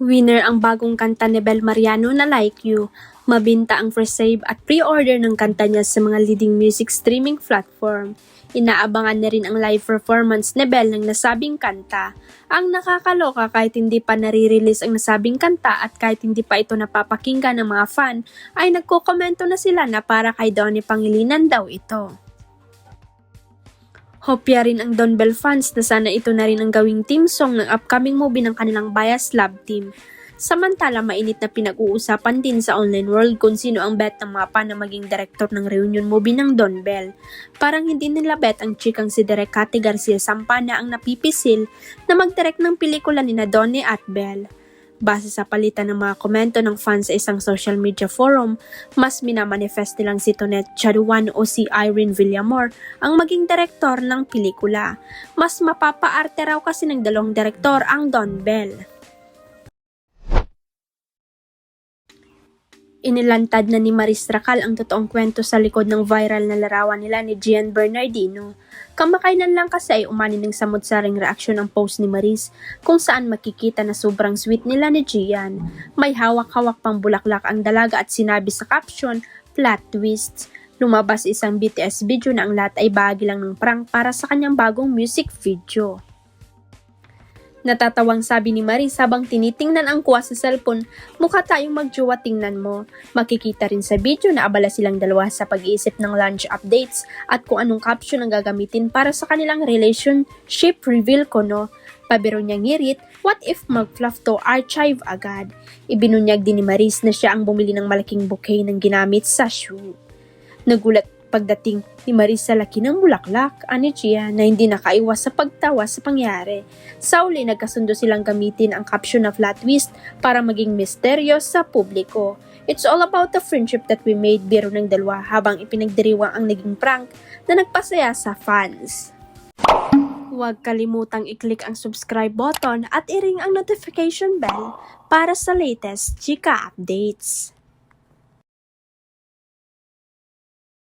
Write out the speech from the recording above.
Winner ang bagong kanta ni Bel Mariano na Like You. Mabinta ang pre-save at pre-order ng kanta niya sa mga leading music streaming platform. Inaabangan na rin ang live performance ni Bel ng nasabing kanta. Ang nakakaloka kahit hindi pa nare-release ang nasabing kanta at kahit hindi pa ito napapakinggan ng mga fan, ay nagkokomento na sila na para kay Donnie Pangilinan daw ito. Hopya rin ang Don Bell fans na sana ito na rin ang gawing team song ng upcoming movie ng kanilang bias love team. Samantala, mainit na pinag-uusapan din sa online world kung sino ang bet ng mga fan na maging director ng reunion movie ng Don Bell. Parang hindi nila bet ang chikang si Direk Cathy Garcia Sampana ang napipisil na mag-direct ng pelikula ni Donnie at Bell. Base sa palitan ng mga komento ng fans sa isang social media forum, mas minamanifest nilang si Tonet Charuan o si Irene Villamor ang maging direktor ng pelikula. Mas mapapaarte raw kasi ng dalawang direktor ang Don Bell. Inilantad na ni Maris Racal ang totoong kwento sa likod ng viral na larawan nila ni Gian Bernardino. Kamakailan lang kasi ay umani ng samot-saring reaksyon ang post ni Maris kung saan makikita na sobrang sweet nila ni Gian. May hawak-hawak pang bulaklak ang dalaga at sinabi sa caption, "Plot twists." Lumabas isang BTS video na ang lahat ay bahagi lang ng prank para sa kanyang bagong music video. Natatawang sabi ni Maris habang tinitingnan ang kuha sa cellphone, "Mukha tayong magjowa, tingnan mo." Makikita rin sa video na abala silang dalawa sa pag-iisip ng launch updates at kung anong caption ang gagamitin para sa kanilang relationship reveal ko no. Pabiro niyang ngirit, "What if mag-fluff to archive agad?" Ibinunyag din ni Maris na siya ang bumili ng malaking bouquet ng ginamit sa shoot. Nagulat pagdating ni Maris sa laki ng bulaklak, ani Gia na hindi nakaiwas sa pagtawa sa pangyari. Sa uli, nagkasundo silang gamitin ang caption na plot twist para maging misteryo sa publiko. "It's all about the friendship that we made," biro ng dalawa habang ipinagdiriwang ang naging prank na nagpasaya sa fans. Huwag kalimutang i-click ang subscribe button at i-ring ang notification bell para sa latest chika updates.